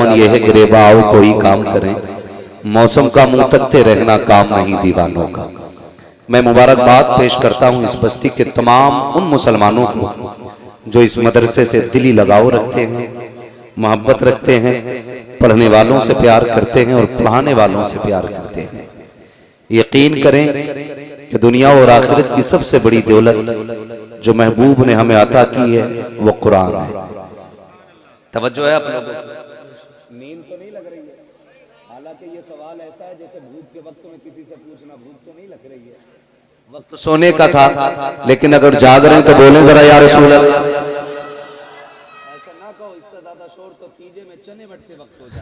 बयान ये है, गिरेबा आओ कोई काम करें, मौसम का मुंह तकते रहना काम नहीं दीवानों का। मैं मुबारकबाद पेश करता हूँ इस बस्ती के तमाम उन मुसलमानों को जो इस मदरसे से दिली लगाव रखते हैं, मोहब्बत रखते हैं, पढ़ने वालों से प्यार करते हैं और पढ़ाने वालों से प्यार करते हैं। यकीन करें कि दुनिया और आखिरत की सबसे बड़ी दौलत जो महबूब ने हमें अता की है वो कुरान है। तवज्जो है आप लोगों को? नींद तो नहीं लग रही है? हालांकि ये सवाल ऐसा है जैसे भूख के वक्त में किसी से पूछना, भूख तो नहीं लग रही है? वक्त तो सोने का था, लेकिन अगर जाग रहे हैं तो बोलें जरा या रसूल अल्लाह। ऐसा ना कहो, इससे ज्यादा शोर तो तीजे में चने बटते वक्त हो जाए।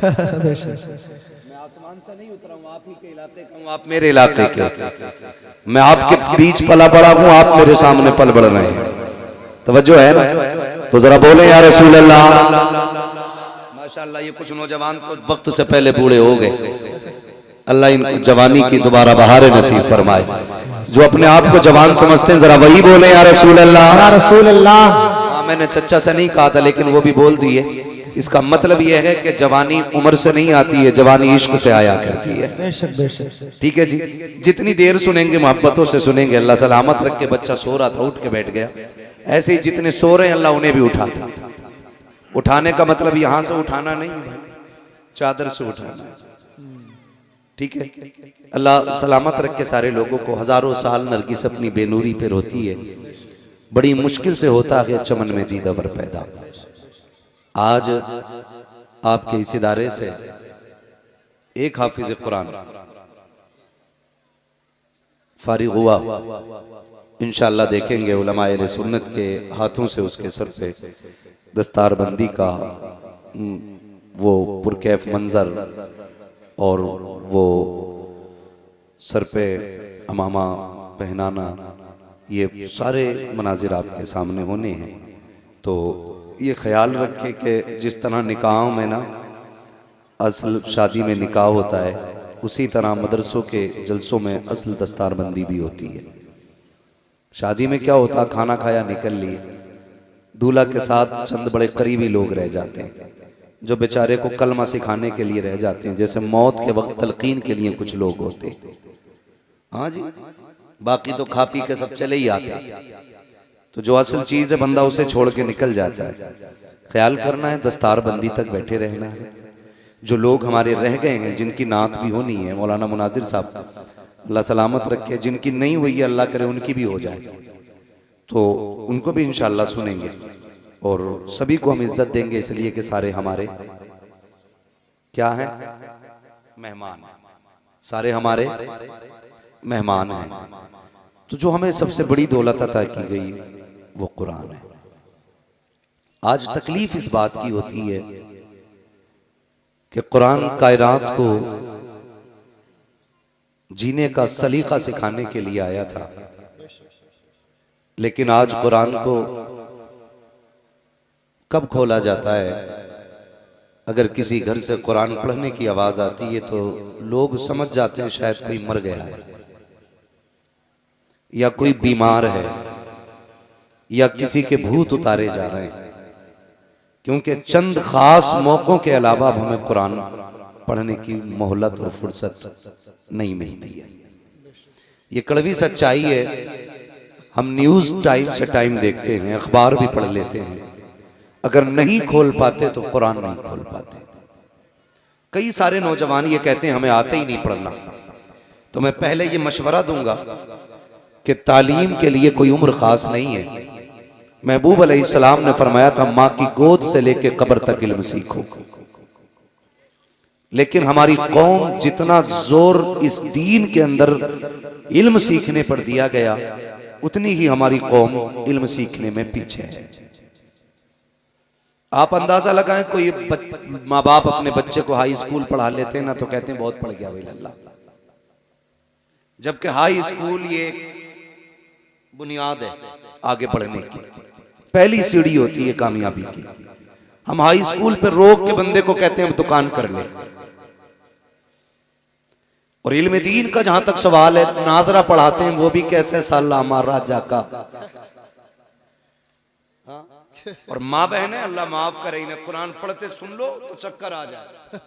मैं आसमान से नहीं उतरा हूँ, आप ही के इलाके का हूँ, आप मेरे इलाके के। मैं आपके बीच पला बड़ा हूँ, आप मेरे सामने पल बढ़ रहे हैं। तवज्जो है ना? तो जरा बोले या रसूल अल्लाह। माशाअल्लाह, ये कुछ नौजवान तो वक्त से पहले बूढ़े हो गए। अल्लाह इन जवानी की दोबारा बहारें नसीब फरमाए। जो अपने आप को जवान समझते हैं जरा वही बोले या रसूल अल्लाह। या रसूल अल्लाह। हाँ, मैंने चच्चा से नहीं कहा था, लेकिन वो भी बोल दिए। इसका मतलब यह है कि जवानी उम्र से नहीं आती है, जवानी इश्क से आया करती है। बेशक बेशक। ठीक है जी, जितनी देर सुनेंगे मोहब्बतों से सुनेंगे। अल्लाह सलामत रख के, बच्चा सो रहा था उठ के बैठ गया। ऐसे ही जितने सो रहे हैं अल्लाह उन्हें भी उठाता। उठाने का मतलब यहां से उठाना नहीं, चादर से उठाना। ठीक है, अल्लाह सलामत रख के सारे लोगों को। हजारों साल नरगिस अपनी बेनूरी पे रोती है, बड़ी मुश्किल से होता है चमन में दीदावर पैदा। आज आपके इस इदारे से एक हाफिज कुरान फारिग हुआ, इंशाअल्लाह देखेंगे उलमाए अहले सुन्नत के हाथों से उसके सर पे दस्तारबंदी का वो पुरकैफ मंजर और वो सर पे अमामा पहनाना, ये सारे मनाजिर आपके सामने होने हैं। तो ये ख्याल रखें कि जिस तरह निकाहों में ना असल शादी में निकाह होता है, उसी तरह मदरसों के जलसों में असल दस्तारबंदी भी होती है। शादी में क्या होता, खाना खाया निकल लिए, दूल्हा के साथ चंद बड़े करीबी लोग रह जाते हैं जो बेचारे को कलमा सिखाने के लिए रह जाते हैं। जैसे मौत के वक्त तलकीन के लिए कुछ लोग होते हैं, हाँ जी, बाकी तो खा पी के सब चले ही आते हैं। तो जो असल चीज है बंदा उसे छोड़ के निकल जाता है। ख्याल करना है, दस्तारबंदी तक बैठे रहना है। जो लोग हमारे रह गए हैं, जिनकी नात भी होनी है, मौलाना मुनाजिर साहब अल्लाह सलामत रखे, जिनकी नहीं हुई है अल्लाह करे उनकी भी हो जाए, तो उनको भी इंशाअल्लाह सुनेंगे। और सभी को हम इज्जत देंगे, इसलिए कि सारे हमारे क्या हैं, मेहमान, सारे हमारे मेहमान हैं। तो जो हमें सबसे बड़ी दौलत अता की गई वो कुरान है। आज तकलीफ इस बात की होती है कि कुरान कायनात को जीने का सलीका सिखाने के लिए आया था, लेकिन आज कुरान को कब खोला जाता है, अगर किसी घर से कुरान पढ़ने की आवाज आती है तो लोग समझ जाते हैं शायद कोई मर गया है या कोई बीमार है या किसी के भूत उतारे जा रहे हैं, क्योंकि चंद खास मौकों के अलावा हमें कुरान पढ़ने की मोहलत और फुर्सत नहीं मिलती है। ये कड़वी सच्चाई है। हम न्यूज टाइम से टाइम देखते हैं, अखबार भी पढ़ लेते हैं, अगर नहीं खोल पाते तो कुरान नहीं खोल पाते। कई सारे नौजवान ये कहते हैं हमें आते ही नहीं पढ़ना। तो मैं पहले ये मशवरा दूंगा कि तालीम के लिए कोई उम्र खास नहीं है। महबूब अलैहिस्सलाम ने फरमाया था माँ की गोद से लेके कब्र तक इल्म सीखो। लेकिन हमारी कौम जितना जोर इस दीन के अंदर इल्म सीखने पर दिया गया, उतनी ही हमारी कौम इल्म सीखने में पीछे है। आप अंदाजा लगाएं, कोई माँ बाप अपने बच्चे को हाई स्कूल पढ़ा लेते हैं ना तो कहते हैं बहुत पढ़ गया भाई लल्ला, जबकि हाई स्कूल ये बुनियाद है आगे बढ़ने की, पहली सीढ़ी होती है कामयाबी की। हम हाई स्कूल पे रोक के बंदे को कहते हैं हम दुकान कर ले। और इल्म दीन का जहां तक सवाल है, नादरा पढ़ाते हैं वो भी कैसे साला हमारा राजा का, और माँ बहनें अल्लाह माफ करे, इन्हें कुरान पढ़ते सुन लो तो चक्कर आ जाए।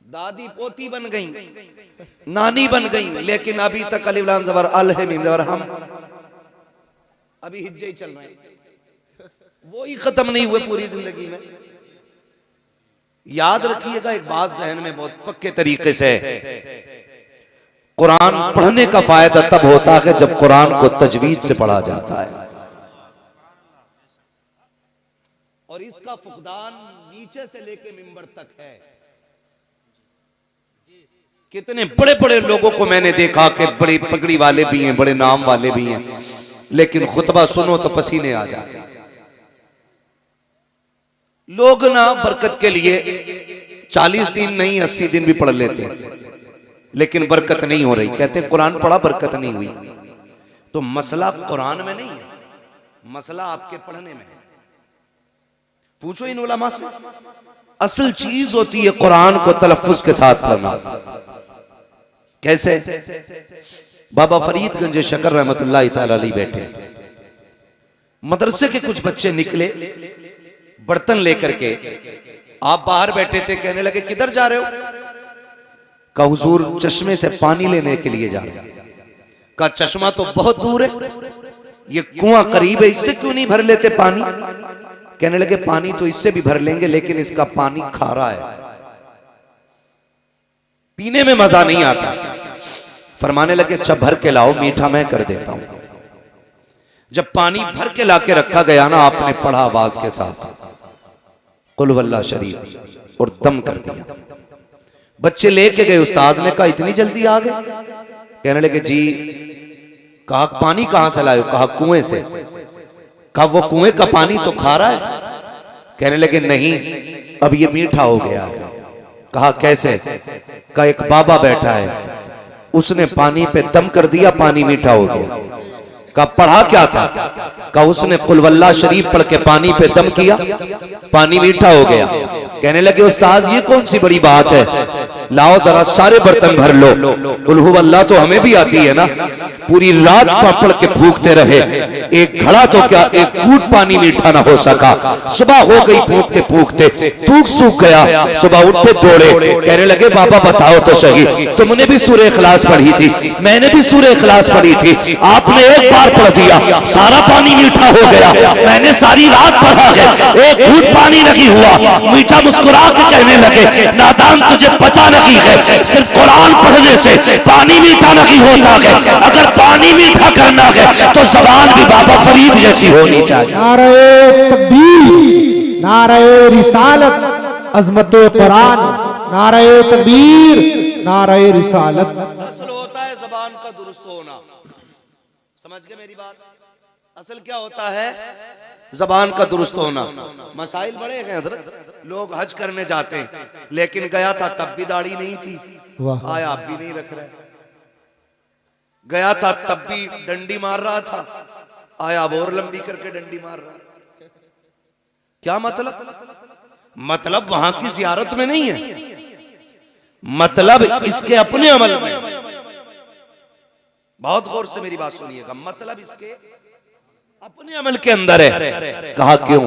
दादी पोती बन गई, नानी बन गई, लेकिन अभी तक अलिफ लाम ज़बर अल है मीम ज़बर हम अभी हिज्जे ही चल रहे हैं, वो ही खत्म नहीं हुए पूरी जिंदगी में। याद रखिएगा एक बात जहन में बहुत पक्के तरीके से, कुरान पढ़ने का फायदा तब होता है जब कुरान को तजवीद से पढ़ा जाता है, और इसका फुकदान नीचे से लेके मिंबर तक है। कितने बड़े बड़े लोगों को मैंने देखा कि बड़ी पगड़ी वाले भी हैं, बड़े नाम वाले भी हैं, लेकिन खुतबा सुनो तो पसीने आ जाते हैं। लोग ना बरकत के लिए 40 दिन नहीं 80 दिन भी पढ़ लेते हैं, लेकिन बरकत नहीं हो रही। कहते हैं कुरान पढ़ा बरकत नहीं हुई। तो मसला कुरान में नहीं है, मसला आपके पढ़ने में है। पूछो इन उलमा से, असल चीज होती है कुरान को तलफ्फुज के साथ पढ़ना। कैसे? बाबा फरीदगंज शकर रहमतुल्लाह तआला अलैह बैठे, मदरसे के कुछ बच्चे निकले बर्तन लेकर के, आप बाहर बैठे थे, कहने लगे किधर जा रहे हो? कहा हुजूर चश्मे से पानी लेने के लिए जा रहे हैं। कहा चश्मा तो बहुत दूर है, ये कुआं करीब है, इससे क्यों नहीं भर लेते पानी? कहने लगे पानी तो इससे भी भर लेंगे, लेकिन इसका पानी खारा है, पीने में मजा नहीं आता। फरमाने लगे अच्छा भर के लाओ, मीठा मैं कर देता हूं। जब पानी भर के लाके रखा गया ना, आपने पढ़ा आवाज के साथ कुल वल्लाह शरीफ और दम कर दिया। बच्चे लेके गए, उस्ताद ने कहा इतनी जल्दी आ गए? कहने लगे जी। कहा पानी कहां से लाए? कहा कुएं से। कहा वो कुएं का पानी तो खारा है? कहने लगे नहीं, अब ये मीठा हो गया। कहा कैसे? कहा एक बाबा बैठा है, उसने पानी पे दम कर दिया, पानी मीठा हो गया। कहा पढ़ा क्या था? कहा उसने कुल वल्लाह शरीफ पढ़ के पानी पे दम किया, पानी मीठा हो गया। कहने लगे उस्ताद ये कौन सी बड़ी बात है, लाओ जरा सारे बर्तन भर लो। कुल हुवल्लाह तो हमें भी आती है ना। पूरी रात पढ़ के फूकते रहे, एक घड़ा तो क्या एक कूट पानी मीठा ना हो सका। सुबह हो गई, फूकते फूकते थूक सूख गया। सुबह उठे दौड़े, कहने लगे बाबा बताओ तो सही, तुमने भी सूरह इखलास पढ़ी थी, मैंने भी सूरह इखलास पढ़ी थी, आपने एक बार पढ़ दिया, सारा पानी मीठा हो गया। मैंने सारी रात पढ़ा है, एक घूंट पानी नहीं हुआ। मीठा मुस्कुरा के कहने लगे नादान तुझे पता नहीं है, सिर्फ कुरान पढ़ने से पानी मीठा नहीं होता है। अगर पानी मीठा करना है तो ज़बान भी बाबा फरीद जैसी होनी चाहिए। नारे तकबीर, नारे रिसालत, अज़मत-ए कुरान, नारे तकबीर, नारे रिसालत। असल होता है ज़बान का दुरुस्त होना। समझ गए मेरी बात? असल क्या होता है? ज़बान का दुरुस्त होना। मसाइल बड़े हैं हज़रत। लोग हज करने जाते हैं, लेकिन गया था तब भी दाढ़ी नहीं थी, आया आप भी नहीं रख रहे। गया था तब भी डंडी मार रहा था, आया अब और लंबी करके डंडी मार रहा। क्या मतलब? मतलब वहां की ज़ियारत में नहीं है, मतलब इसके अपने अमल में। बहुत गौर से मेरी बात सुनिएगा, मतलब इसके अपने अमल के अंदर है। कहा क्यों?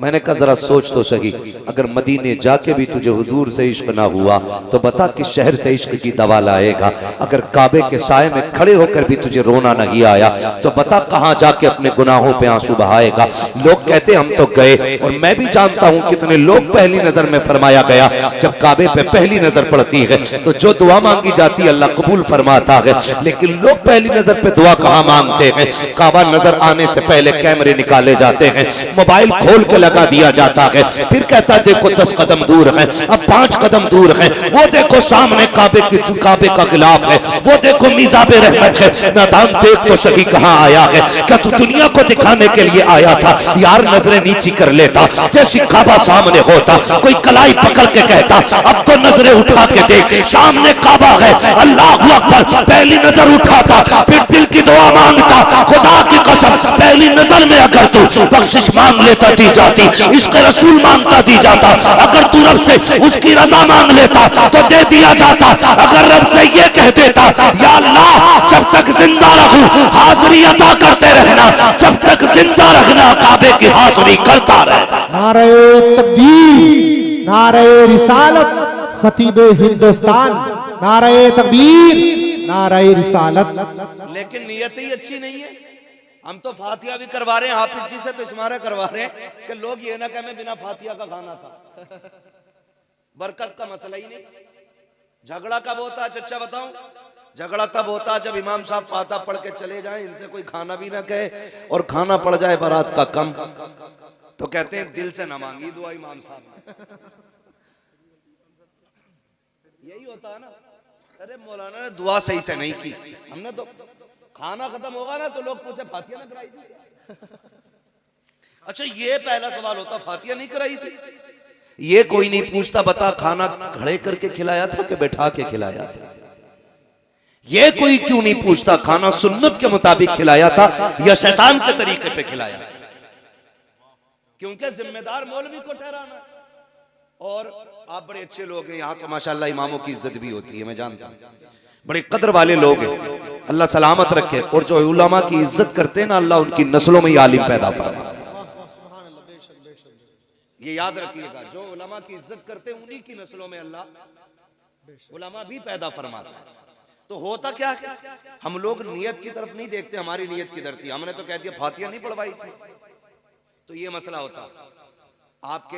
मैंने कहा जरा सोच तो सही, अगर मदीने जाके भी तुझे हुजूर से इश्क ना हुआ तो बता किस शहर से इश्क की दवा लाएगा। अगर काबे के साए में खड़े होकर भी तुझे रोना नहीं आया तो बता कहां जाके अपने गुनाहों पे आंसू बहाएगा। लोग कहते हम तो गए, और मैं भी जानता हूं कितने लोग पहली नजर में फरमाया गया जब काबे पे पहली नजर पड़ती है तो जो दुआ मांगी जाती है अल्लाह कबूल फरमाता है। लेकिन लोग पहली नजर पे दुआ कहां मांगते हैं? काबा नजर आने से पहले कैमरे निकाले जाते हैं, मोबाइल खोल के लगा दिया जाता है, फिर कहता है देखो 10 कदम दूर है, अब 5 कदम दूर है, वो देखो सामने काबे का गिलाफ है, वो देखो मिज़ाबे रहमत है। नादान देख तो सही कहां आया है? क्या तू दुनिया को दिखाने के लिए आया था? यार नजरें नीची कर लेता, जैसी काबा सामने होता, कोई कलाई पकड़ के कहता अब तो नजरें उठा के देख, सामने काबा है, अल्लाह अकबर। पहली नजर उठाता, फिर दिल की दुआ मांगता, खुदा की कसम पहली नजर में अगर तू बख्शिश मांग लेता दी जाती, इश्क रसूल मांगता दी जाता, अगर तू रब से उसकी रजा मांग लेता तो दे दिया जाता। अगर रब से ये कह देता या अल्लाह जब तक जिंदा रहूं हाजिरी अदा करते रहना, जब तक जिंदा रखना काबे की हाजिरी करता रहे। नारे तकबीर, नारे रिसालत, खतीबे हिंदुस्तान, नारे तकबीर, नारे रिसालत। लेकिन नियत ही अच्छी नहीं है। हम तो फातिहा भी करवा रहे हैं, हाफिज जी से तो इस्मारा करवा रहे हैं कि लोग ये ना कहें मैं बिना फातिहा का खाना था। बरकत का मसला ही नहीं। झगड़ा कब होता है चचा बताऊं? झगड़ा तब होता है जब इमाम साहब फातिहा पढ़ के चले जाएं, इनसे कोई खाना भी ना कहे और खाना पड़ जाए बारात का कम, तो कहते हैं दिल से ना मांगी दुआ इमाम साहब। यही होता है ना। अरे मौलाना ने दुआ सही से नहीं की, हमने तो खाना खत्म होगा ना तो लोग पूछे फातिहा ना कराई थी। अच्छा ये पहला सवाल होता फातिहा नहीं कराई थी। ये कोई नहीं पूछता बता खाना खड़े करके खिलाया था कि बैठा के खिलाया था। ये कोई क्यों नहीं पूछता खाना सुन्नत के मुताबिक खिलाया था या शैतान के तरीके पे खिलाया था। क्योंकि जिम्मेदार मौलवी को ठहराना। और आप बड़े अच्छे लोग हैं यहाँ तो माशाल्लाह इमामों की इज्जत भी होती है, मैं जानता हूँ बड़े कदर वाले लोग हैं, अल्लाह सलामत रखे। और जो उलमा की इज्जत करते हैं ना अल्लाह उनकी नस्लों में आलिम पैदा फरमा। ये याद रखिएगा, जो उलमा की इज्जत करते हैं उन्हीं की नस्लों में अल्लाह उलमा भी पैदा फरमाता है। तो होता क्या है हम लोग नियत की तरफ नहीं देखते, हमारी नियत किधर थी। हमने तो कह दिया फातिहा नहीं पढ़वाई थी, तो ये मसला होता। आपके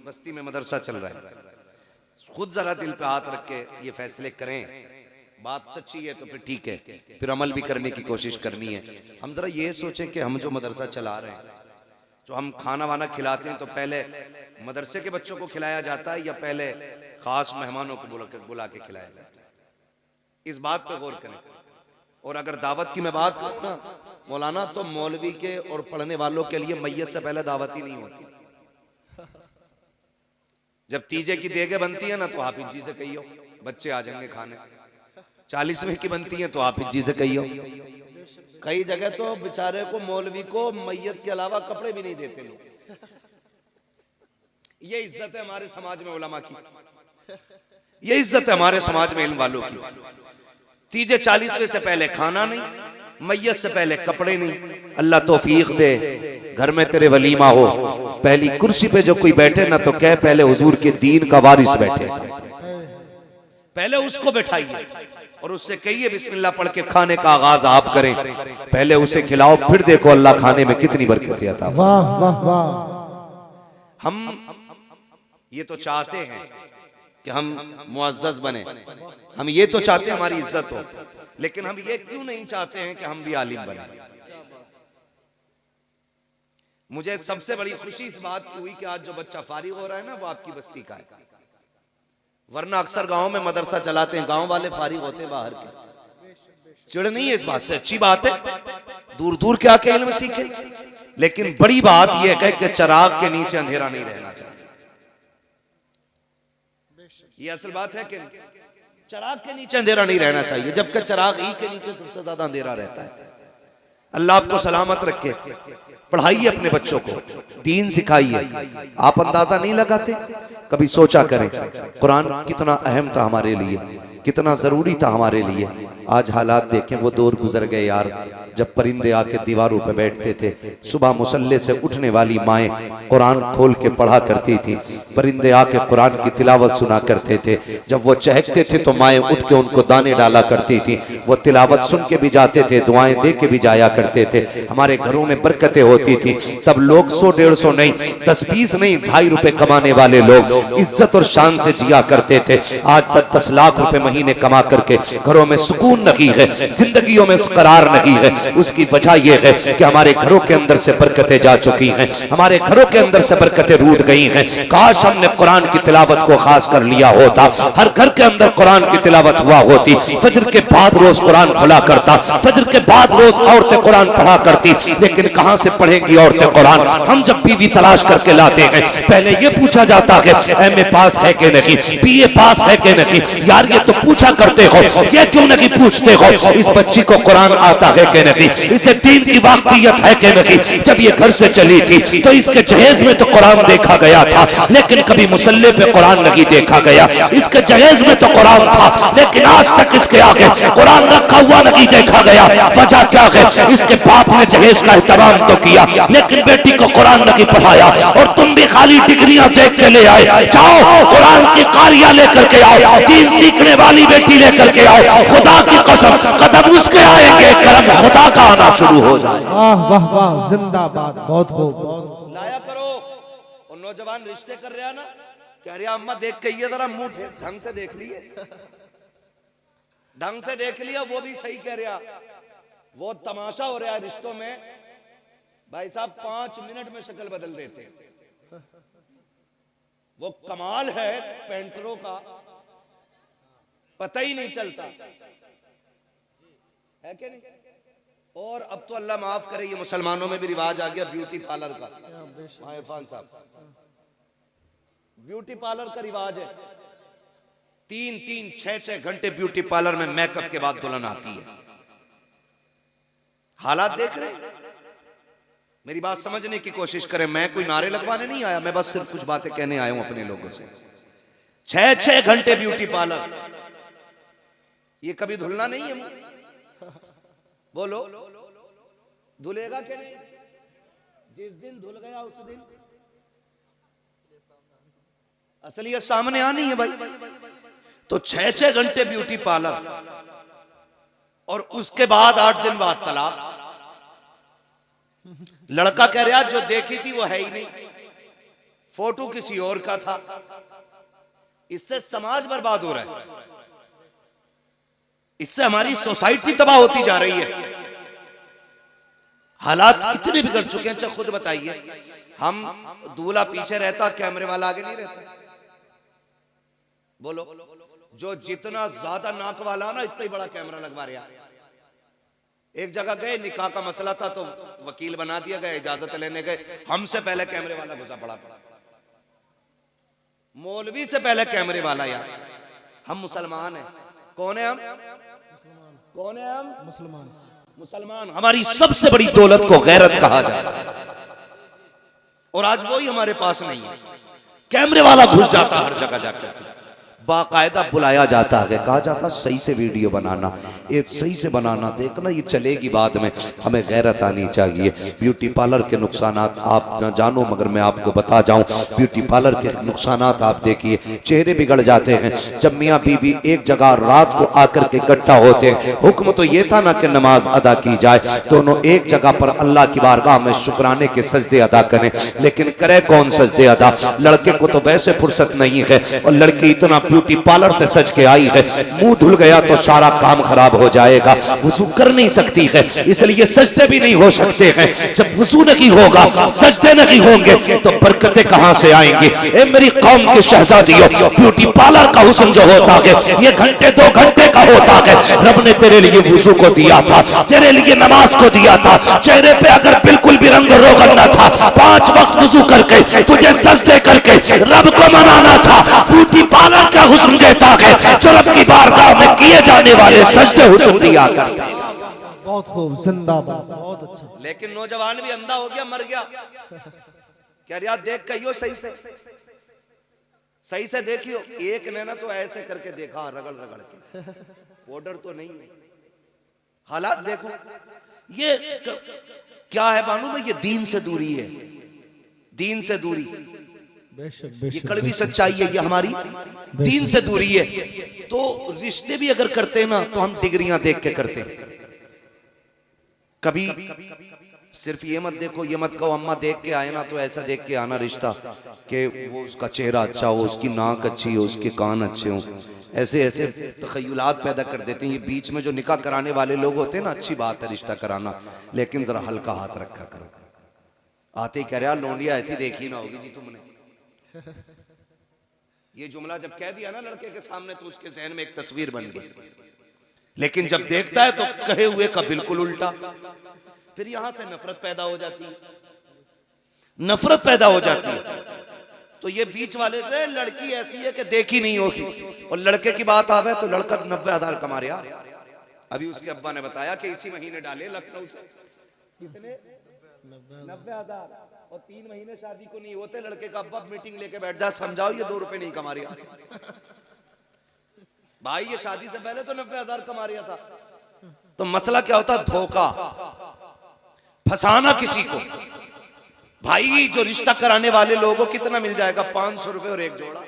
बस्ती में मदरसा चल रहा है, खुद जरा दिल पे हाथ रख के ये फैसले करें, बात सच्ची है तो फिर ठीक है, फिर अमल भी करने की कोशिश करनी है। हम जरा ये सोचें कि हम जो मदरसा चला रहे हैं, जो हम खाना वाना खिलाते हैं, तो पहले मदरसे के बच्चों को खिलाया जाता है या पहले खास मेहमानों को बुला के खिलाया जाता है? इस बात पे गौर करें। और अगर दावत की मैं बात करूं ना मौलाना, तो मौलवी के और पढ़ने वालों के लिए मैयत से पहले दावत ही नहीं होती। जब तीजे की देगे बनती है ना तो हाफिज जी से कहियो बच्चे आ जाएंगे खाने। 40वें की बनती है तो हाफिज जी से कहियो। कई जगह तो बेचारे को मौलवी को मैयत के अलावा कपड़े भी नहीं देते लोग। ये इज्जत है हमारे समाज में उलमा की, ये इज्जत है हमारे समाज में इल्म वालों की। तीजे 40वें से पहले खाना नहीं, मैयत से पहले कपड़े नहीं। अल्लाह तौफीक दे घर में तेरे वलीमा हो, पहली कुर्सी पे जो कोई बैठे ना तो कह पहले हुजूर के दीन का वारिस बैठे, पहले उसको बैठाइए और उससे कहिए बिस्मिल्लाह पढ़ के खाने का आगाज आप करें। पहले उसे खिलाओ, फिर देखो अल्लाह खाने में कितनी बरकत आता। वाह वाह वाह। हम ये तो चाहते हैं कि हम मुअज़्ज़ज़ बने, हम ये तो चाहते हैं हमारी इज्जत हो, लेकिन हम ये क्यों नहीं चाहते हैं कि हम भी आलिम बने। मुझे सबसे बड़ी खुशी इस बात की हुई कि आज जो बच्चा फारिग हो रहा है ना वो आपकी बस्ती का है। वरना अक्सर गांव में मदरसा चलाते हैं, गांव वाले फारिग होते हैं बाहर के। चिड़ नहीं है इस बात से, अच्छी बात है, दूर दूर के आके इल्म सीखे। लेकिन बड़ी बात यह है कि चिराग के नीचे अंधेरा नहीं रहना चाहिए। ये असल बात है कि चिराग के नीचे अंधेरा नहीं रहना चाहिए, जबकि चिराग ही के नीचे सबसे ज्यादा अंधेरा रहता है। अल्लाह आपको सलामत रखे। पढ़ाइए अपने बच्चों को, दीन सिखाइए। आप अंदाजा नहीं लगाते, कभी सोचा करें कुरान कितना अहम था हमारे लिए, कितना जरूरी था हमारे लिए। आज हालात देखें, वो दौर गुजर गए यार जब परिंदे आके दीवारों पे बैठते थे। सुबह मुसल्ले से उठने वाली माएँ कुरान खोल के पढ़ा करती थी, परिंदे आके कुरान की तिलावत सुना करते थे। जब वो चहकते थे तो माएँ उठ के उनको दाने डाला करती थी। वो तिलावत सुन के भी जाते थे, दुआएं दे के भी जाया करते थे। हमारे घरों में बरकतें होती थी। तब लोग 100-150 नहीं, 10-20 नहीं, 2.5 रुपए कमाने वाले लोग इज्जत और शान से जिया करते थे। आज तक 10 लाख रुपए महीने कमा करके घरों में सुकून नहीं है, जिंदगियों में करार नहीं है। उसकी वजह यह है कि हमारे घरों के अंदर से बरकतें जा चुकी हैं, हमारे घरों के अंदर से बरकतें रूठ गई हैं। काश हमने कुरान की तिलावत को खास कर लिया होता, हर घर के अंदर कुरान की तिलावत हुआ होती। फजर के बाद रोज कुरान खुला करता, फजर के बाद रोज औरतें कुरान पढ़ा करती। लेकिन कहां से पढ़ेंगी औरतें कुरान? हम जब बीवी तलाश करके लाते हैं पहले ये पूछा जाता है एमए पास है कि नहीं, बीए पास है कि नहीं। यार ये तो पूछा करते हो, ये क्यों नहीं पूछते हो इस बच्ची को कुरान आता है कि नहीं? नहीं, इसे दीन की वाकफियत है कि नहीं। जब ये घर से चली थी तो इसके जहेज में तो कुरान देखा गया था, लेकिन कभी मुसल्ले पे कुरान नहीं देखा गया। इसके जहेज में तो कुरान था, लेकिन आज तक इसके आगे कुरान रखा हुआ नहीं देखा गया। वजह क्या है? इसके बाप ने जहेज का एहतराम तो किया, लेकिन बेटी को कुरान नहीं पढ़ाया। और तुम भी खाली डिग्रियां देख के ले आए। जाओ कुरान की कारियां लेकर के आओ, दीन सीखने वाली बेटी लेकर के आओ। खुदा की कसम कदम उसके आएंगे, करम खुदा का आना शुरू हो जाए। वाह वाह वाह, जिंदाबाद, बहुत खूब। लाया करो। और नौजवान रिश्ते कर रहा ना, कह रहा अम्मा देख के ये जरा मुंह ढंग से देख लिए, ढंग से देख लिया, वो भी सही कह रहा। वो तमाशा हो रहा है रिश्तों में भाई साहब, 5 मिनट में शक्ल बदल देते। वो कमाल है पेंटरों का, पता ही नहीं चलता है कि नहीं। और अब तो अल्लाह माफ करे, ये मुसलमानों में भी रिवाज आ गया ब्यूटी पार्लर का। इरफान साहब, ब्यूटी पार्लर का रिवाज है। 3-3, 6-6 घंटे ब्यूटी पार्लर में मेकअप के बाद दुल्हन आती है। हालात देख रहे, मेरी बात समझने की कोशिश करें। मैं कोई नारे लगवाने नहीं आया, मैं बस सिर्फ कुछ बातें कहने आया हूं अपने लोगों से। 6-6 घंटे ब्यूटी पार्लर, ये कभी धुलना नहीं है। बोलो धुलेगा कि नहीं? जिस दिन धुल गया उस दिन असलियत सामने आनी है भाई। तो 6-6 घंटे ब्यूटी पार्लर, और उसके बाद 8 दिन बाद तलाक। लड़का कह रहा जो देखी थी वो है ही नहीं, फोटो किसी और का था। इससे समाज बर्बाद हो रहा है, इससे हमारी सोसाइटी तबाह होती जा रही है। हालात इतने बिगड़ चुके हैं। अच्छा खुद बताइए, हम दूल्हा पीछे रहता, कैमरे वाला आगे नहीं रहता। बोलो, जो जितना ज्यादा नाक वाला ना, इतना ही बड़ा कैमरा लगवा रहा। एक जगह गए, निकाह का मसला था तो वकील बना दिया गया, इजाजत लेने गए, हमसे पहले कैमरे वाला घुसा पड़ा था। मौलवी से पहले कैमरे वाला। यार हम मुसलमान हैं। कौन है हम? कौन है हम? मुसलमान। मुसलमान। हमारी सबसे बड़ी दौलत को गैरत कहा जाता है, और आज वही हमारे पास नहीं है। कैमरे वाला घुस जाता हर जगह जाकर, बाकायदा बुलाया जाता है, कहा जाता सही से वीडियो बनाना, ये सही से बनाना, देखना ये चलेगी बाद में। हमें गैरत आनी चाहिए। ब्यूटी पार्लर के नुकसानात आप न जानो, मगर मैं आपको बता जाऊं, ब्यूटी पार्लर के नुकसानात आप देखिए, चेहरे बिगड़ जाते हैं। जब मियाँ बीवी एक जगह रात को आकर के इकट्ठा होते हैं, हुक्म तो ये था ना कि नमाज अदा की जाए, दोनों एक जगह पर अल्लाह की बारगाह में शुक्राने के सजदे अदा करें, लेकिन करे कौन सजदे अदा? लड़के को तो वैसे फुर्सत नहीं है, और लड़की इतना ब्यूटी पार्लर से सज के आई है, मुंह धुल गया तो सारा काम खराब हो जाएगा, वुजू कर नहीं सकती है, इसलिए सजदे भी नहीं हो सकते हैं। जब वुजू नहीं होगा, सजदे नहीं होंगे, तो बरकतें कहां से आएंगी? ए मेरी कौम के शहजादियों, ब्यूटी पार्लर का हुस्न जो होता है ये घंटे 2 घंटे का होता है। रब ने तेरे लिए वुजू को दिया था, तेरे लिए नमाज को दिया था। चेहरे पे अगर बिल्कुल भी रंग रोगन न था, 5 वक्त वुजू करके तुझे सजदे करके रब को मनाना था। ब्यूटी पार्लर का हुस्न देता है, जो रब की बारगाह में किए जाने वाले सजदे हुस्न दिया करता है। बहुत खूब, जिंदाबाद, बहुत अच्छा। लेकिन नौजवान भी अंधा हो गया, मर गया। क्या यार देख कहियो सही से, सही से देखियो। एक ने ना तो ऐसे करके देखा, रगड़ रगड़ के, पाउडर तो नहीं है। हालात देखो, ये क्या है मालूम है? ये दीन से दूरी है, दीन से दूरी। ये कड़वी सच्चाई है, ये हमारी दीन से दूरी है। तो रिश्ते भी अगर करते हैं ना, तो हम डिग्रियां देख के करते हैं। कभी सिर्फ ये मत देखो, ये मत कहो अम्मा देख के आए ना तो ऐसा देख के आना रिश्ता कि वो उसका चेहरा अच्छा हो, उसकी नाक अच्छी हो, उसके कान अच्छे हो। ऐसे ऐसे तखय्युलात पैदा कर देते हैं। ये बीच में जो निकाह कराने वाले लोग होते हैं ना, अच्छी बात है रिश्ता कराना, लेकिन जरा हल्का हाथ रखा करो। आते ही कह रहा लोंडिया ऐसी देखी ना होगी जी तुमने। ये जुमला जब कह दिया ना लड़के के सामने, तो उसके जहन में एक तस्वीर बन गई। लेकिन जब देखता है तो कहे हुए का बिल्कुल उल्टा। फिर यहां से नफरत पैदा हो जाती है, नफरत पैदा हो जाती है। तो ये बीच वाले लड़की ऐसी है कि देखी नहीं होगी, और लड़के की बात आवे तो लड़का 90,000 कमा रहा, अभी उसके अब्बा ने बताया कि इसी महीने डाले लखनऊ से। कितने? 90,000। और 3 महीने शादी को नहीं होते, लड़के का अब्बा मीटिंग लेके बैठ जा, समझाओ ये 2 रुपए नहीं कमा रहा भाई, ये शादी से पहले तो 90,000 कमा रहा था। तो मसला क्या होता? धोखा, फंसाना किसी को। भाई जो रिश्ता कराने वाले लोगों को कितना मिल जाएगा? 500 रुपए और 1 जोड़ा।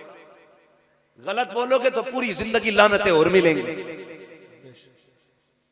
गलत बोलोगे तो पूरी जिंदगी लानतें और मिलेंगी।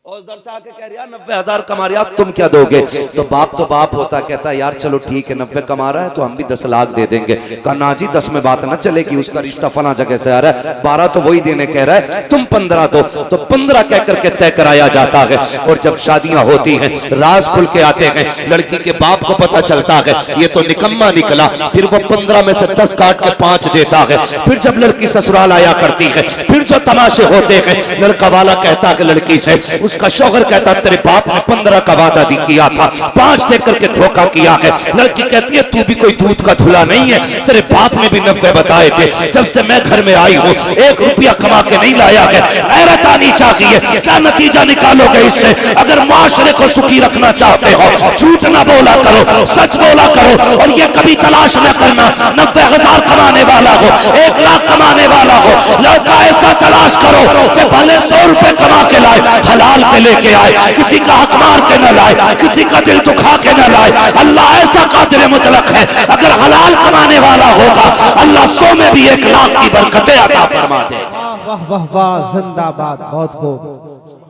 और उधर से आके कह रहा 90,000 कमा रहा, तुम क्या दोगे? तो बाप होता, कहता यार चलो ठीक है 90 कमा रहा है तो हम भी 10 लाख दे देंगे। कहा ना जी 10 में बात ना चलेगी, उसका रिश्ता फला जगह से आ रहा है, 12 तो वही देने कह रहा है, तुम 15 दो। तो 15 कह करके तय कराया जाता है। और जब शादियां होती हैं, राज खुल के आते हैं, लड़की के बाप को पता चलता है ये तो निकम्मा निकला, फिर वो 15 में से 10 काट के 5 देता है। फिर जब लड़की ससुराल आया करती है, फिर जो तमाशे होते हैं, लड़का वाला कहता है लड़की से, उसका शौहर कहता तेरे बाप ने 15 का वादा किया था, 5 दे करके धोखा किया है। लड़की कहती है तू भी कोई दूध का धुला नहीं है, तेरे बाप ने भी 90 बताए थे, जब से मैं घर में आई हूँ 1 रुपया कमा के नहीं लाया है। गैरत आनी चाहिए। क्या नतीजा निकालोगे इससे? अगर माशरे को सुखी रखना चाहते हो, झूठ ना बोला करो, सच बोला करो। और ये कभी तलाश न करना 90,000 कमाने वाला हो, 1 लाख कमाने वाला हो, लड़का ऐसा तलाश करो कि भले 100 रुपए कमा के लाए, हलाल के लेके आए, किसी का हक मार के न लाए, किसी का दिल दुखा के न लाए। अल्लाह ऐसा कादिर मुतलक है, अगर हलाल कमाने वाला होगा अल्लाह 100 में भी 1 लाख की बरकतें अता फरमा दे। वाह वाह वाह, जिंदाबाद, बहुत खूब।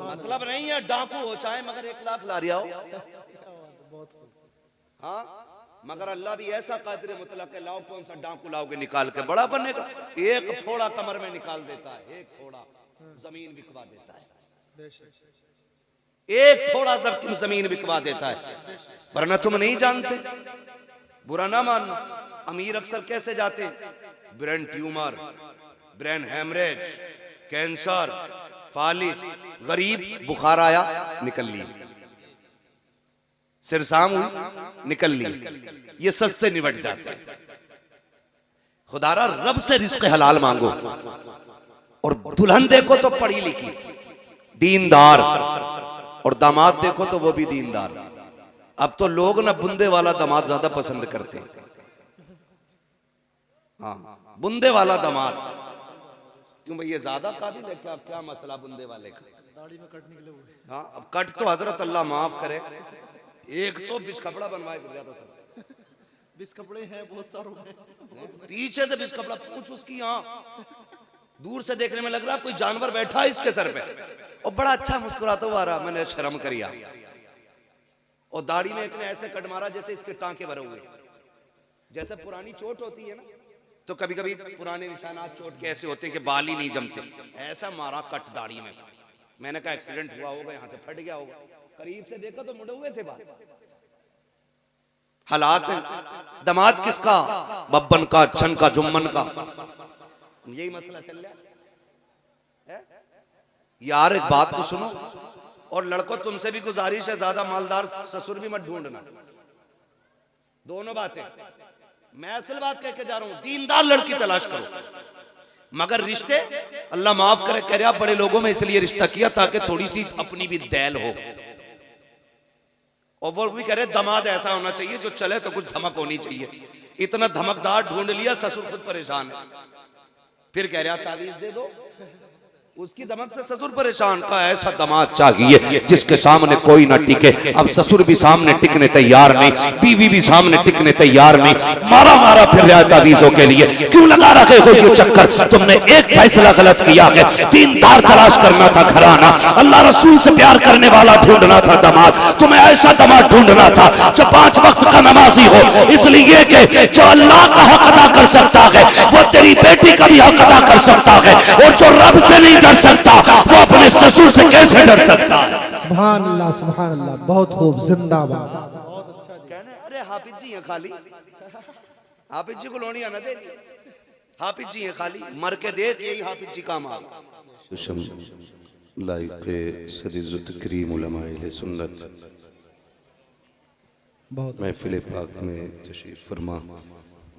मतलब नहीं है डाकू हो चाहे मगर 1 लाख ला रिया हो। हाँ, मगर अल्लाह भी ऐसा कादिर मुतलक है, लाओ कौन सा डाकू लाओगे निकाल के बड़ा बनेगा। 1 थोड़ा कमर में निकाल देता है, 1 थोड़ा जमीन बिकवा देता है, 1 थोड़ा जमीन बिकवा देता है। वरना तुम नहीं जानते, बुरा ना मानना। अमीर अक्सर कैसे जाते? Brain tumour, brain haemorrhage, cancer, फालिज। गरीब बुखार आया निकल ली, सिरसाम हुई निकल ली, ये सस्ते निबट जाते हैं। खुदारा रब से रिस्क हलाल मांगो। और दुल्हन देखो तो पढ़ी लिखी, दीनदार, और दामाद देखो तो वो भी दीनदार। अब तो लोग ना बुंदे वाला दामाद ज्यादा पसंद करते हैं। हाँ, बुंदे वाला दामाद क्यों भाई? ये ज्यादा काबिल है क्या? क्या मसला बुंदे वाले का? दाढ़ी में कट निकले हुए। हाँ, अब कट तो हजरत अल्लाह माफ करे, एक तो बिस कपड़ा बनवाए तो सब बिस कपड़े हैं बहुत सारे, पीछे से बिस कपड़ा पूछ उसकी। हाँ, दूर से देखने में लग रहा कोई जानवर बैठा है इसके सर पे, और बड़ा अच्छा मुस्कुराता हुआ आ रहा। मैंने शर्म करिया। और दाढ़ी में एक ने ऐसे कट मारा जैसे इसके टांके भरे हुए। जैसे पुरानी चोट होती है ना, तो कभी कभी पुराने निशानात चोट के ऐसे होते हैं कि बाल ही नहीं जमते, ऐसा मारा कट दाढ़ी में। मैंने कहा एक्सीडेंट हुआ होगा, यहाँ से फट गया होगा। करीब से देखा तो मुड़े हुए थे बाल। हालात है। दमाद किसका? बब्बन का, छन का, जुम्मन का। यही मसला चल रहा है। यार एक बात तो सुनो, और लड़कों तुमसे भी गुजारिश है, ज्यादा मालदार ससुर भी मत ढूंढना। दोनों बातें मैं असल बात कह के जा रहा हूं, दीनदार लड़की तलाश करो। मगर रिश्ते अल्लाह माफ करे, कह रहा बड़े लोगों में इसलिए रिश्ता किया ताकि थोड़ी सी अपनी भी दैल हो। और वो भी कह रहे दामाद ऐसा होना चाहिए जो चले तो कुछ धमक होनी चाहिए। इतना धमकदार ढूंढ लिया, ससुर खुद परेशान है। फिर कह रहा तावीज दे दो, उसकी दमक से ससुर परेशान। का ऐसा दामाद चाहिए जिसके सामने कोई ना टिके। अब ससुर भी सामने टिकने तैयार नहीं, बीवी भी सामने टिकने तैयार नहीं, मारा मारा फिर रहा तावीजों के लिए। क्यों लगा रखे हो ये चक्कर? तुमने एक फैसला गलत किया है। दीनदार तलाश करना था घराना, अल्लाह रसूल से प्यार करने वाला ढूंढना था दामाद। तुम्हें ऐसा दामाद ढूंढना था जो 5 वक्त का नमाजी हो, इसलिए कि जो अल्लाह का हक अदा कर सकता है वो तेरी बेटी का भी हक अदा कर सकता है। और जो रब से नहीं डर सकता वो अपने ससुर से कैसे डर सकता है? सुभान अल्लाह, सुभान अल्लाह, बहुत खूब, जिंदाबाद। कहने अरे हाफिज जी हैं खाली, हाफिज जी को लोनिया ना दे, हाफिज जी हैं खाली, मर के दे, यही हाफिज जी काम आ। लाइक़े सदीज़त करीम उलमाए सुन्नत महफिल पाक में तशरीफ फरमा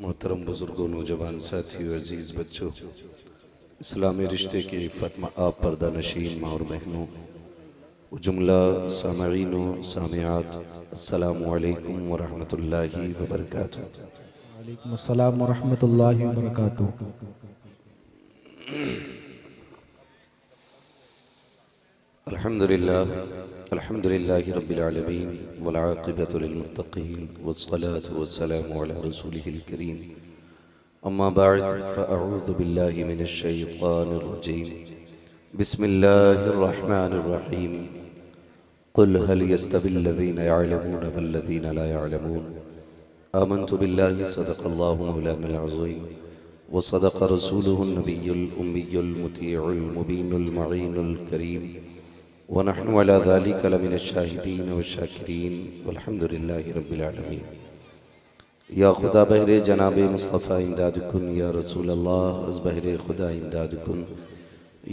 मोहतरम बुजुर्गों, नौजवान साथियों, अजीज़ बच्चों, इस्लामी रिश्ते की फतमा आप पर्दा नशीन माँ और बहनों, जुमला सामईन व सामियात अस्सलामु अलैकुम व रहमतुल्लाहि व बरकातुहू। वालेकुम अस्सलाम व रहमतुल्लाहि व बरकातुहू। अल्हम्दुलिल्लाहि रब्बिल आलमीन वल आक़िबतु लिल मुत्तक़ीन वस्सलातु वस्सलामु अला रसूलिहिल करीम। अम्मा बअद फ़अऊज़ु बिल्लाहि मिनश शैतानिर रजीम। बिस्मिल्लाहिर रहमानिर रहीम। क़ुल हल यस्तविल्लज़ीना यअलमून वल्लज़ीना ला यअलमून। आमन्तु बिल्लाहि सदक़ल्लाहु मौलानल अज़ीम व सदक़ रसूलुहुन नबियुल उम्मियुल मुतीउल मुबीनुल मईनुल करीम व नहनु अला ज़ालिका लमिनश शाहिदीन व शाकिरीन वल्हम्दुलिल्लाहि रब्बिल आलमीन। या खुदा बहरे जनाबे मुस्तफ़ा इमदादकुन, या रसूल अल्लाह अज़ बहरे खुदा इमदादकुन,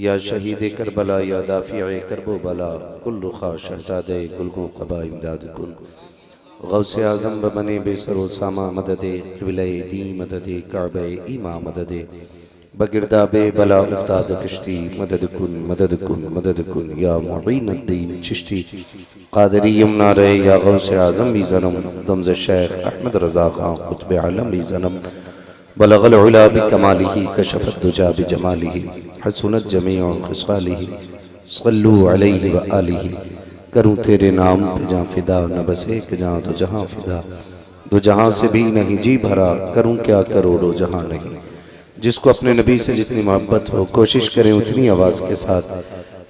या शहीद करबला, या दाफ़िए करबो बला, कुल्लु ख़ा शहज़ादे गुलगो क़बा इमदादकुन। गौसे आज़म बने बेसरो सामा मददे क़िबले दी मददे काबे ईमा मददे बगिरदाबे बला उफ्ताद कश्ती मददकुन मददकुन मददकुन या मुईनुद्दीन चिश्ती क़ादरी यमुना रे या गौसे आज़म भी ज़नम दमज़ शेख अहमद रज़ा ख़ां क़ुत्ब आलम भी ज़नम बलगल उला बिकमालिही कशफ़त दुजा बिजमालिही हसनत जमीअ ख़िसालिही सल्लु अलैहि व आलिही। करूँ तेरे नाम पे जहाँ फ़िदा न बस एक जहाँ तो जहाँ फ़िदा, दो जहाँ से भी नहीं जी भरा, करूँ क्या करोड़ों जहाँ नहीं। जिसको अपने नबी से जितनी मोहब्बत हो कोशिश करें उतनी आवाज़ के साथ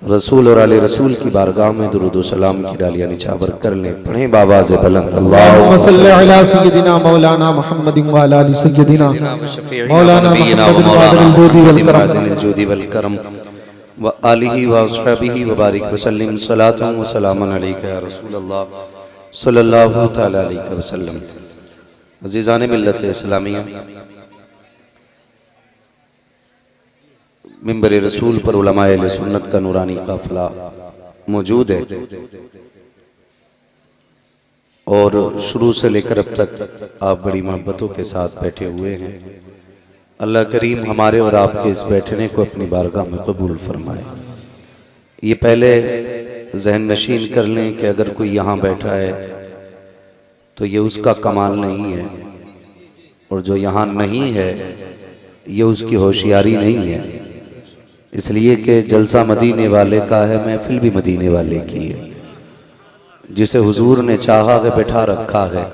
रसूल और आले रसूल की बारगाह में दुरूद व सलाम की डालियाँ निछावर कर लें। पढ़ें बावाज़ बुलंद अल्लाहुम्मा सल्लि अला सय्यिदिना मौलाना मुहम्मदिन व अला आलि सय्यिदिना मौलाना मुहम्मदिन जुदी वल करम व आलिही व अस्हाबिही व बारिक वसल्लम सलातन व सलामन अलैका या रसूल अल्लाह सल्लल्लाहु तआला अलैहि वसल्लम। अज़ीज़ान मिल्लत इस्लामिया, मिंबर रसूल पर उलमाए अहले सुन्नत का नूरानी काफिला मौजूद है और शुरू से लेकर अब तक आप बड़ी मोहब्बतों के साथ बैठे हुए हैं। अल्लाह करीम हमारे और आपके इस बैठने को अपनी बारगाह में कबूल फरमाए। ये पहले जहन नशीन कर लें कि अगर कोई यहाँ बैठा है तो ये उसका कमाल नहीं है, और जो यहाँ नहीं है ये उसकी होशियारी नहीं है। इसलिए कि जलसा मदीने वाले का है, महफिल भी मदीने वाले की है। जिसे हुजूर ने चाहा है बैठा रखा है,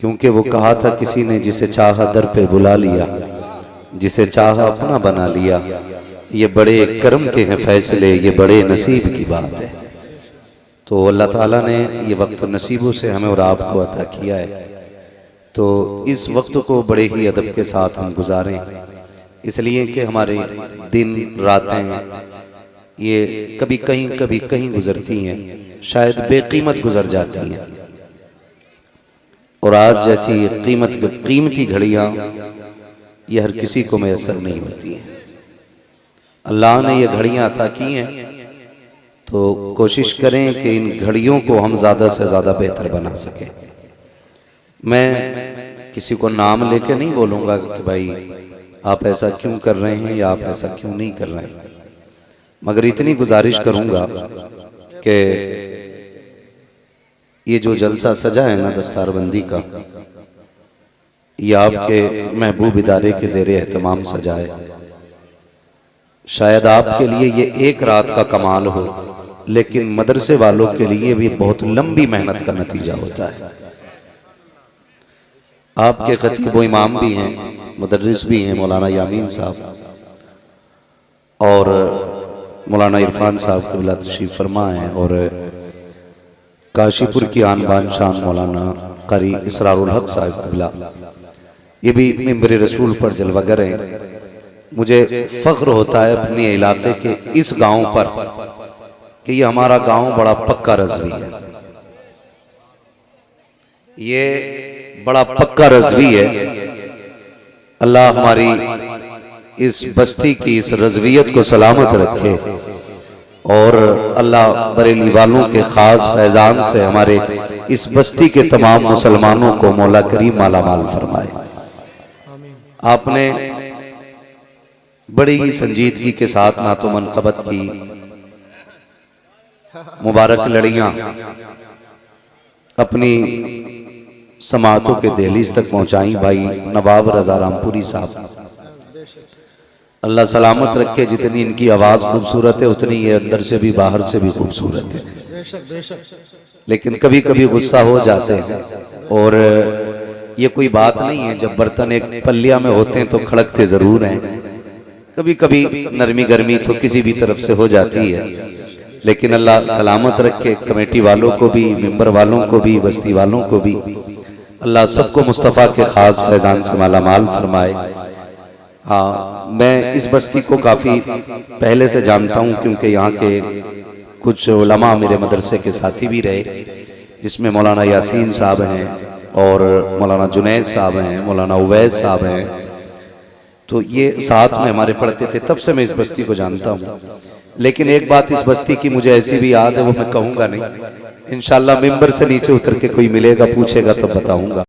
क्योंकि वो कहा था किसी ने जिसे चाहा दर पे बुला लिया, जिसे चाहा अपना बना लिया। ये बड़े करम के हैं फैसले, ये बड़े नसीब की बात है। तो अल्लाह ताला ने ये वक्त नसीबों से हमें और आपको अता किया है, तो इस वक्त को बड़े ही अदब के साथ हम गुजारें। इसलिए कि हमारे दिन रातें ये कभी कहीं गुजरती हैं, शायद बेकीमत गुजर जाती हैं, और आज जैसी कीमती घड़ियाँ ये हर किसी को मैसर नहीं होती हैं। अल्लाह ने ये घड़ियाँ अता की हैं, तो कोशिश करें कि इन घड़ियों को हम ज़्यादा से ज़्यादा बेहतर बना सकें। मैं किसी को नाम लेके नहीं बोलूँगा कि भाई आप ऐसा क्यों कर रहे हैं या आप ऐसा क्यों नहीं कर रहे हैं, मगर इतनी गुजारिश करूँगा कि ये जो जलसा सजा है ना दस्तारबंदी का, ये आपके महबूब इदारे के ज़ेरे एहतमाम सजा है। शायद आपके लिए ये एक रात का कमाल हो, लेकिन मदरसे वालों के लिए भी बहुत लंबी मेहनत का नतीजा होता है। आपके खतीब व इमाम भी हैं, मुदर्रिस भी हैं, मौलाना यामीन साहब और मौलाना इरफान साहब क़िबला तशरीफ़ फरमा हैं, और काशीपुर की आन बान शान मौलाना कारी इसरारुल हक साहब क़िबला, ये भी मिंबर रसूल पर जलवागर हैं। मुझे फ़ख्र होता है अपने इलाके के इस गांव पर कि ये हमारा गांव बड़ा पक्का रज़वी है। ये बड़ा पक्का रज़वी है। अल्लाह हमारी इस बस्ती की इस रज़वियत को सलामत रखे, और अल्लाह बरेली वालों के ख़ास फैज़ान से हमारे इस बस्ती के तमाम मुसलमानों को मौला करीम माला माल फरमाए। आपने बड़ी ही संजीदगी के साथ नातो मनक़बत की, मुबारक लड़ियां अपनी समातों के दहलीज तक पहुंचाई भाई नवाब रजा रामपुरी साहब। अल्लाह सलामत रखे, जितनी इनकी आवाज़ खूबसूरत है उतनी ये अंदर से भी बाहर से भी खूबसूरत है। लेकिन कभी कभी गुस्सा हो जाते हैं और ये कोई बात नहीं है, जब बर्तन एक पल्लिया में होते हैं तो खड़कते ज़रूर हैं। कभी कभी नरमी गर्मी तो किसी भी तरफ से हो जाती है, लेकिन अल्लाह सलामत रखे कमेटी वालों को भी, मेंबर वालों को भी, बस्ती वालों को भी। अल्लाह सबको मुस्तफ़ा के ख़ास फैज़ान से माला माल फरमाए। हाँ, मैं इस बस्ती को काफ़ी पहले से जानता हूँ, क्योंकि यहाँ के कुछ उलमा मेरे मदरसे के साथी भी रहे, जिसमें मौलाना यासीन साहब हैं और मौलाना जुनैद साहब हैं, मौलाना उवैस साहब हैं। तो ये साथ में हमारे पढ़ते थे, तब से मैं इस बस्ती को जानता हूँ। लेकिन एक बात इस बस्ती की मुझे ऐसी भी याद है, वो मैं कहूँगा नहीं, इंशाअल्लाह मिंबर से नीचे उतर के कोई मिलेगा पूछेगा तो बताऊँगा।